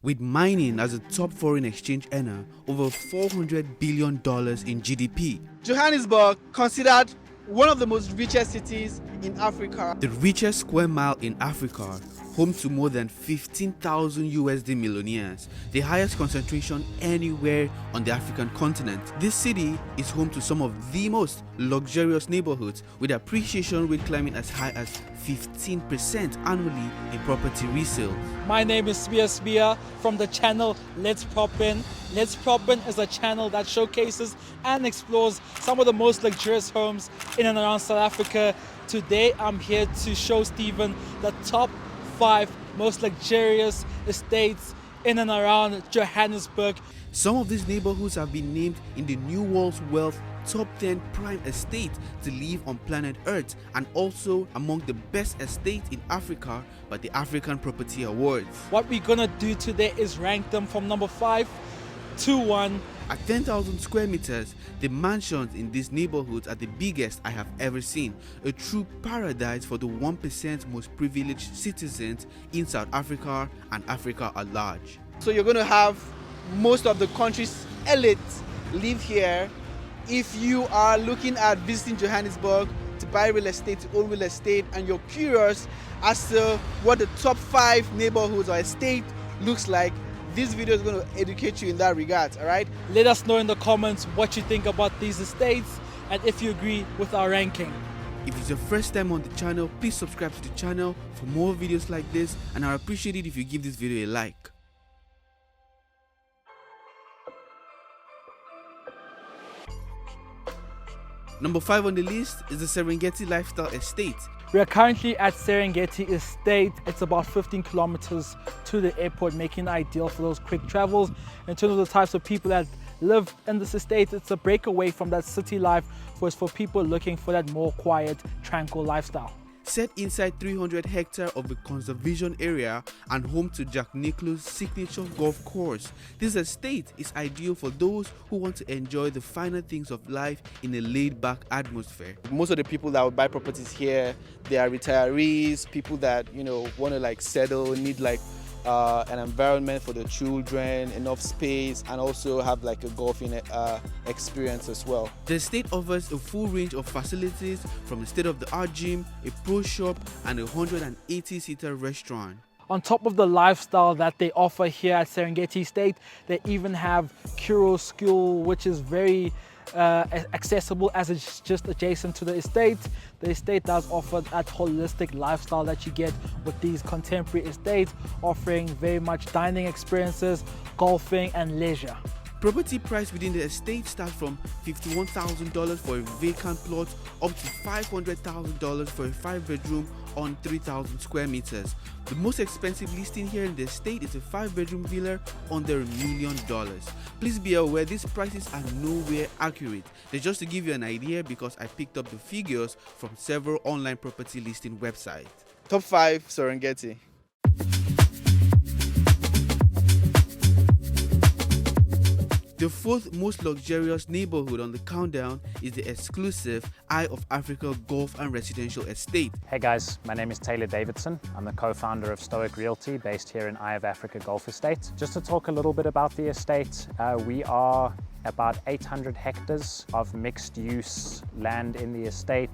with mining as a top foreign exchange earner, over $400 billion in GDP. Johannesburg, considered one of the most richest cities in Africa. The richest square mile in Africa, home to more than 15,000 USD millionaires, the highest concentration anywhere on the African continent. This city is home to some of the most luxurious neighborhoods, with appreciation rate climbing as high as 15% annually in property resale. My name is Svia from the channel Let's Prop In. Let's Prop In is a channel that showcases and explores some of the most luxurious homes in and around South Africa. Today I'm here to show Steven the top 5 most luxurious estates in and around Johannesburg. Some of these neighborhoods have been named in the New World's Wealth Top 10 Prime Estate to live on planet Earth, and also among the best estates in Africa by the African Property Awards. What we're gonna do today is rank them from number 5 to 1. At 10,000 square meters, the mansions in these neighborhoods are the biggest I have ever seen, a true paradise for the 1% most privileged citizens in South Africa and Africa at large. So you're going to have most of the country's elite live here. If you are looking at visiting Johannesburg to buy real estate, to own real estate, and you're curious as to what the top 5 neighborhoods or estate looks like, this video is going to educate you in that regard, alright? Let us know in the comments what you think about these estates and if you agree with our ranking. If it's your first time on the channel, please subscribe to the channel for more videos like this, and I appreciate it if you give this video a like. Number 5 on the list is the Serengeti Lifestyle Estate. We are currently at Serengeti Estate. It's about 15 kilometers to the airport, making it ideal for those quick travels. In terms of the types of people that live in this estate, it's a breakaway from that city life for people looking for that more quiet, tranquil lifestyle. Set inside 300 hectares of the conservation area and home to Jack Nicklaus' signature golf course, this estate is ideal for those who want to enjoy the finer things of life in a laid-back atmosphere. Most of the people that would buy properties here, they are retirees, people that want to settle, need an environment for the children, enough space, and also have a golfing experience as well. The estate offers a full range of facilities, from a state-of-the-art gym, a pro shop, and a 180-seater restaurant. On top of the lifestyle that they offer here at Serengeti Estate, they even have Kuro School, which is very accessible as it's just adjacent to the estate. The estate does offer that holistic lifestyle that you get with these contemporary estates, offering very much dining experiences, golfing and leisure. Property price within the estate starts from $51,000 for a vacant plot up to $500,000 for a 5-bedroom on 3,000 square meters. The most expensive listing here in the estate is a 5-bedroom villa under $1 million. Please be aware these prices are nowhere accurate. They're just to give you an idea because I picked up the figures from several online property listing websites. Top 5 Serengeti. The 4th most luxurious neighborhood on the countdown is the exclusive Eye of Africa Golf and Residential Estate. Hey guys, my name is Taylor Davidson. I'm the co-founder of STOIC Realty based here in Eye of Africa Golf Estate. Just to talk a little bit about the estate, we are about 800 hectares of mixed-use land in the estate,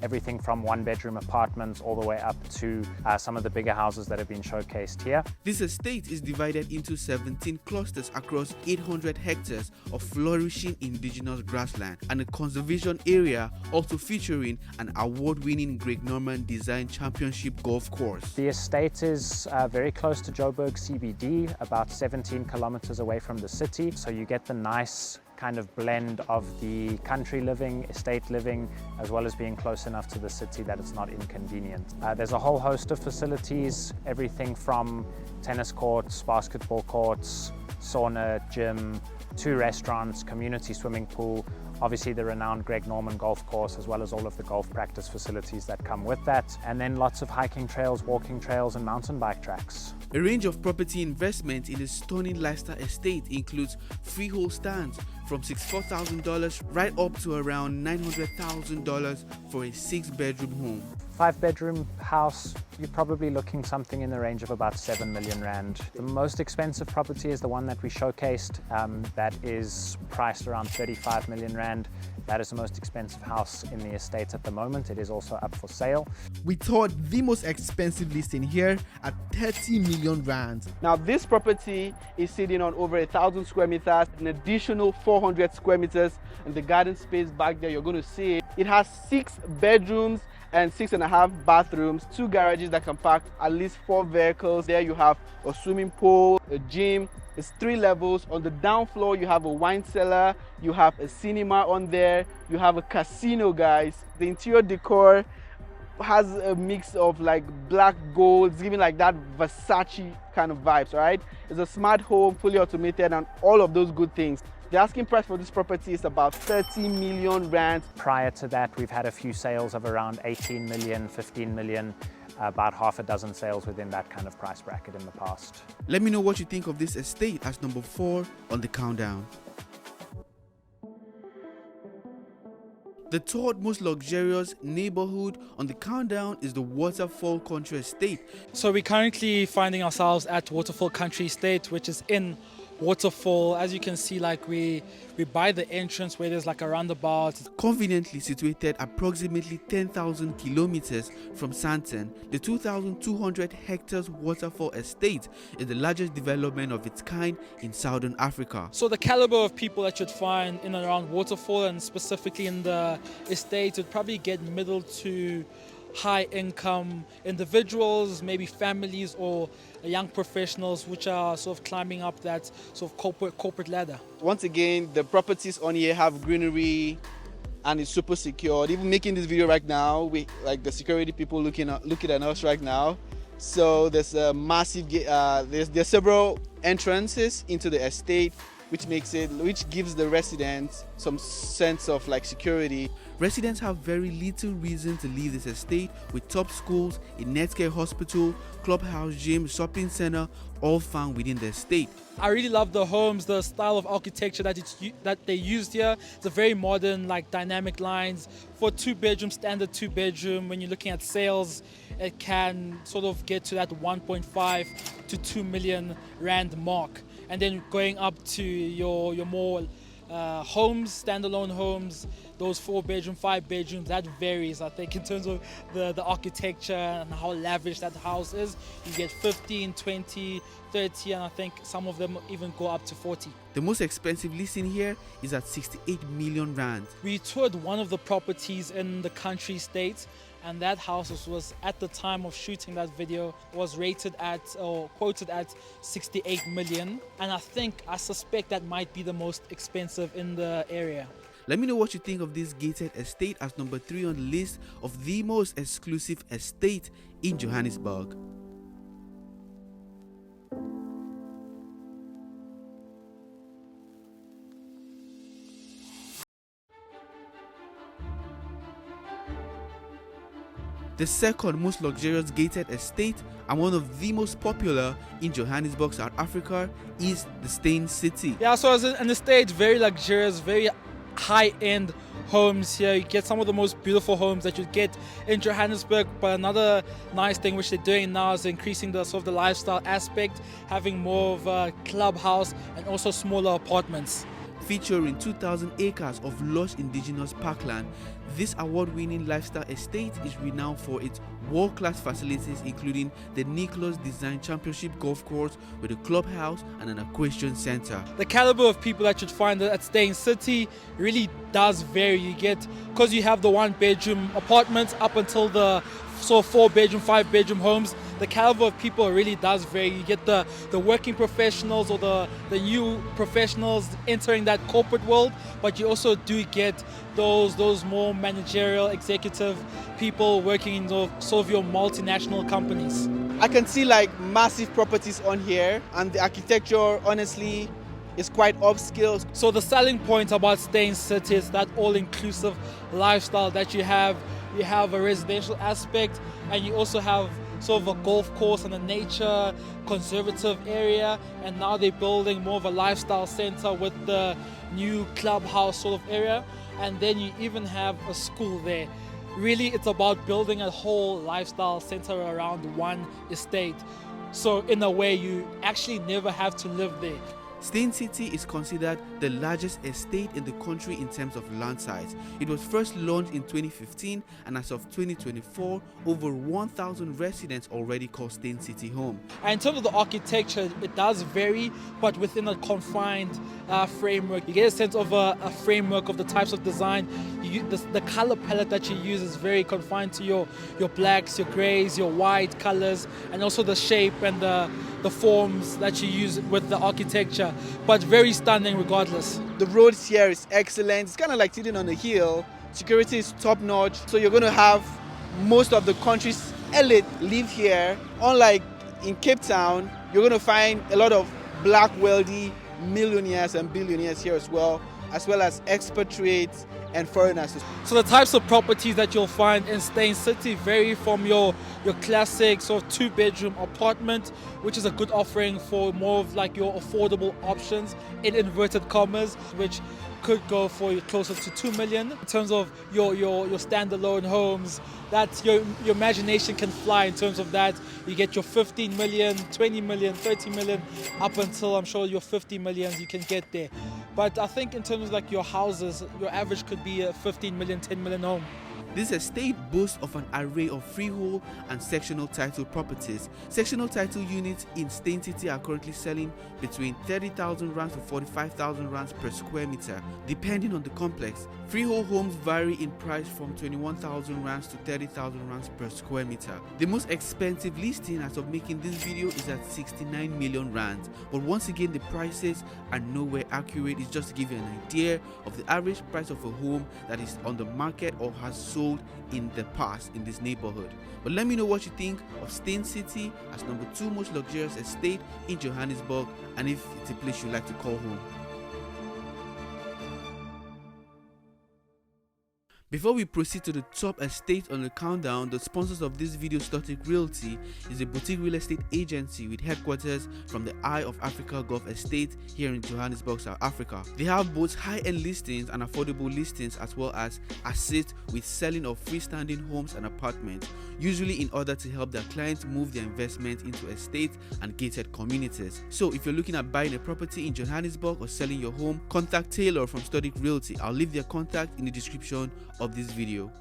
everything from 1-bedroom apartments all the way up to some of the bigger houses that have been showcased here. This estate is divided into 17 clusters across 800 hectares of flourishing indigenous grassland and a conservation area, also featuring an award-winning Greg Norman Design Championship golf course. The estate is very close to Joburg CBD, about 17 kilometers away from the city, so you get the nice kind of blend of the country living, estate living, as well as being close enough to the city that it's not inconvenient. There's a whole host of facilities, everything from tennis courts, basketball courts, sauna, gym, 2 restaurants, community swimming pool, obviously the renowned Greg Norman golf course, as well as all of the golf practice facilities that come with that, and then lots of hiking trails, walking trails, and mountain bike tracks. A range of property investments in the stunning lifestyle estate includes freehold stands from $64,000 right up to around $900,000 for a 6-bedroom home. 5-bedroom house, you're probably looking something in the range of about 7 million rand. The most expensive property is the one that we showcased, that is priced around 35 million rand. That is the most expensive house in the estate at the moment. It is also up for sale. We thought the most expensive listing here at 30 million rand. Now this property is sitting on over 1,000 square meters, an additional 400 square meters in the garden space back there. You're going to see it. It has 6 bedrooms and 6.5 bathrooms, 2 garages that can park at least 4 vehicles. There you have a swimming pool, a gym. It's 3 levels. On the down floor you have a wine cellar, you have a cinema on there, you have a casino, guys. The interior decor has a mix of like black gold, giving like that Versace kind of vibes, right? It's a smart home, fully automated, and all of those good things. The asking price for this property is about 30 million rand. Prior to that, we've had a few sales of around 18 million, 15 million, about half a dozen sales within that kind of price bracket in the past. Let me know what you think of this estate as number 4 on the countdown. The third most luxurious neighborhood on the countdown is the Waterfall Country Estate. So we're currently finding ourselves at Waterfall Country Estate, which is in Waterfall. As you can see, like we by the entrance where there's like a roundabout. Conveniently situated approximately 10,000 kilometers from Sandton, the 2,200 hectares Waterfall Estate is the largest development of its kind in Southern Africa. So the caliber of people that you'd find in and around Waterfall, and specifically in the estate, would probably get middle to high income individuals, maybe families or young professionals which are sort of climbing up that sort of corporate ladder. Once again, the properties on here have greenery and it's super secured. Even making this video right now, we like the security people looking at us right now. So there's a massive there's several entrances into the estate, which gives the residents some sense of like security. Residents have very little reason to leave this estate, with top schools, a Netcare hospital, clubhouse, gym, shopping center, all found within the estate. I really love the homes, the style of architecture that they used here. It's a very modern, like dynamic lines. For 2-bedroom, standard 2-bedroom, when you're looking at sales, it can sort of get to that 1.5 to 2 million rand mark. And then going up to your more homes, standalone homes, those 4-bedroom, 5-bedrooms, that varies, I think, in terms of the architecture and how lavish that house is. You get 15, 20, 30, and I think some of them even go up to 40. The most expensive listing here is at 68 million rand. We toured one of the properties in the country estate, and that house was at the time of shooting that video was rated at or quoted at 68 million, and I suspect that might be the most expensive in the area. Let me know what you think of this gated estate as number 3 on the list of the most exclusive estate in Johannesburg. The second most luxurious gated estate and one of the most popular in Johannesburg, South Africa, is the Steyn city. Yeah, so as an estate, very luxurious, very high-end homes here. You get some of the most beautiful homes that you get in Johannesburg, but another nice thing which they're doing now is increasing the sort of the lifestyle aspect, having more of a clubhouse and also smaller apartments. Featuring 2,000 acres of lush indigenous parkland, this award-winning lifestyle estate is renowned for its world-class facilities, including the Nicholas Design Championship Golf Course with a clubhouse and an equestrian center. The caliber of people that you'd find at Steyn City really does vary. You get, because you have the 1-bedroom apartments up until the sort of 4-bedroom, 5-bedroom homes, the caliber of people really does vary. You get the working professionals or the new professionals entering that corporate world, but you also do get those more managerial, executive people working in sort of your multinational companies. I can see like massive properties on here, and the architecture honestly is quite upscale. So the selling point about Steyn City is that all-inclusive lifestyle that you have. You have a residential aspect, and you also have sort of a golf course and a nature conservative area, and now they're building more of a lifestyle center with the new clubhouse sort of area, and then you even have a school there. really it's about building a whole lifestyle centered around one estate. So in a way, you actually never have to live there. Steyn City is considered the largest estate in the country in terms of land size. It was first launched in 2015, and as of 2024, over 1,000 residents already call Steyn City home. And in terms of the architecture, it does vary, but within a confined framework. You get a sense of a framework of the types of design. The color palette that you use is very confined to your blacks, your grays, your white colors, and also the shape and the forms that you use with the architecture. But very stunning regardless. The roads here is excellent. It's kind of like sitting on a hill. Security is top notch. So you're going to have most of the country's elite live here. Unlike in Cape Town, you're going to find a lot of black wealthy millionaires and billionaires here as well as expatriates and foreigners. So the types of properties that you'll find in Steyn City vary from your classic sort of 2-bedroom apartment, which is a good offering for more of like your affordable options in inverted commas, which could go for closer to 2 million. In terms of your standalone homes, that your imagination can fly in terms of that. You get your 15 million, 20 million, 30 million, up until I'm sure your 50 millions you can get there. But I think in terms of like your houses, your average could be a 15 million, 10 million home. This estate boasts of an array of freehold and sectional title properties. Sectional title units in Steyn City are currently selling between 30,000 rands to 45,000 rands per square meter, depending on the complex. Freehold homes vary in price from 21,000 rands to 30,000 rands per square meter. The most expensive listing as of making this video is at 69 million rands, but once again the prices are nowhere accurate. It's just to give you an idea of the average price of a home that is on the market or has sold in the past in this neighborhood. But let me know what you think of Steyn City as number 2 most luxurious estate in Johannesburg, and if it's a place you like to call home. Before we proceed to the top estate on the countdown, the sponsors of this video, STOIC Realty, is a boutique real estate agency with headquarters from the Eye of Africa Gulf Estate here in Johannesburg, South Africa. They have both high-end listings and affordable listings, as well as assist with selling of freestanding homes and apartments, usually in order to help their clients move their investment into estates and gated communities. So if you're looking at buying a property in Johannesburg or selling your home, contact Taylor from STOIC Realty. I'll leave their contact in the description of this video.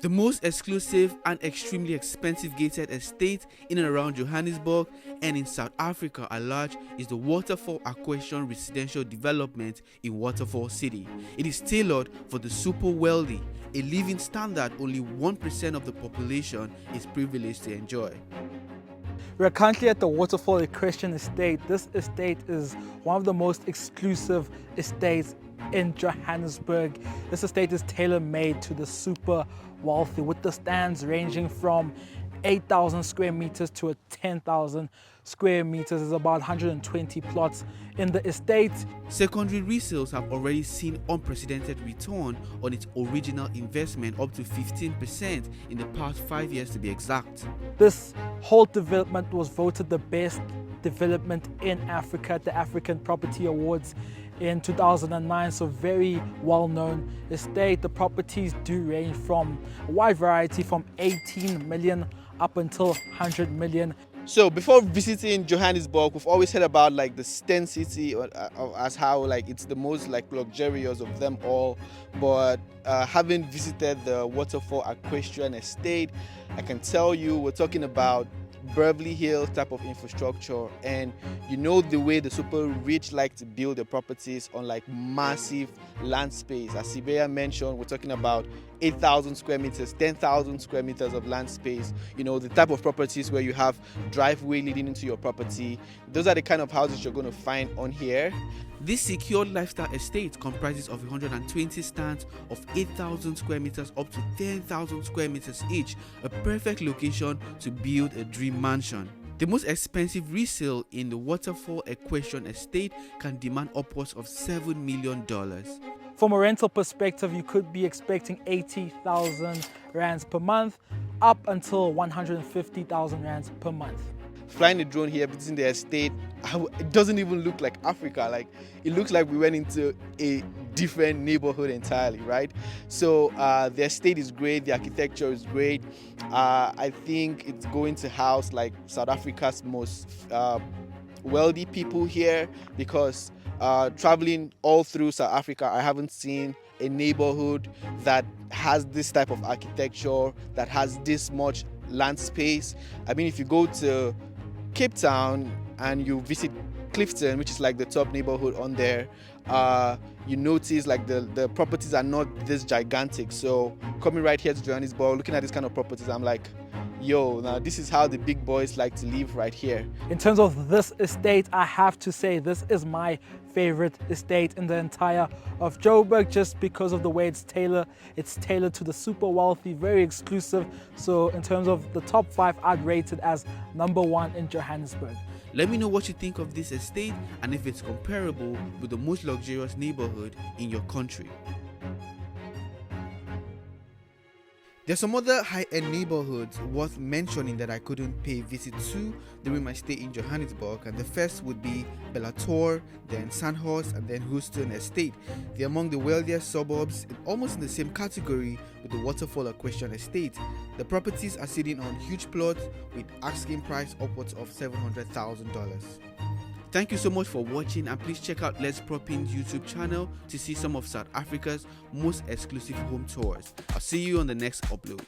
The most exclusive and extremely expensive gated estate in and around Johannesburg and in South Africa at large is the Waterfall Equestrian residential development in Waterfall City. It is tailored for the super wealthy, a living standard only 1% of the population is privileged to enjoy. We're currently at the Waterfall Equestrian estate. This estate is one of the most exclusive estates in Johannesburg. This estate is tailor-made to the super wealthy, with the stands ranging from 8,000 square meters to 10,000 square meters. There's about 120 plots in the estate. Secondary resales have already seen unprecedented return on its original investment, up to 15% in the past 5 years to be exact. This whole development was voted the best development in Africa at the African Property Awards in 2009, so very well-known estate. The properties do range from a wide variety from 18 million up until 100 million. So before visiting Johannesburg, we've always heard about like the Steyn City as how like it's the most like luxurious of them all. But having visited the Waterfall Equestrian estate, I can tell you we're talking about Beverly Hills type of infrastructure, and you know the way the super rich like to build their properties on like massive land space. As Siberia mentioned, we're talking about 8,000 square meters, 10,000 square meters of land space. You know, the type of properties where you have driveway leading into your property. Those are the kind of houses you're going to find on here. This secured lifestyle estate comprises of 120 stands of 8,000 square meters up to 10,000 square meters each, a perfect location to build a dream mansion. The most expensive resale in the Waterfall Equestrian estate can demand upwards of $7 million. From a rental perspective, you could be expecting 80,000 rands per month up until 150,000 rands per month. flying a drone here, visiting the estate, it doesn't even look like Africa. Like, it looks like we went into a different neighborhood entirely, right? So the estate is great, the architecture is great. I think it's going to house like South Africa's most wealthy people here, because traveling all through South Africa, I haven't seen a neighborhood that has this type of architecture, that has this much land space. I mean, if you go to Cape Town and you visit Clifton, which is like the top neighborhood on there, you notice like the properties are not this gigantic. So coming right here to Johannesburg, looking at this kind of properties, I'm like, yo, now this is how the big boys like to live right here. In terms of this estate, I have to say this is my favorite estate in the entire of Joburg, just because of the way it's tailored. It's tailored to the super wealthy, very exclusive. So in terms of the top 5, I'd rate it as #1 in Johannesburg. Let me know what you think of this estate and if it's comparable with the most luxurious neighborhood in your country. There's some other high-end neighborhoods worth mentioning that I couldn't pay a visit to during my stay in Johannesburg, and the first would be Bellator, then Sandhurst, and then Houston Estate. They're among the wealthiest suburbs, almost in the same category with the Waterfall Equestrian Estate. The properties are sitting on huge plots with asking price upwards of $700,000. Thank you so much for watching, and please check out Let's Prop In's YouTube channel to see some of South Africa's most exclusive home tours. I'll see you on the next upload.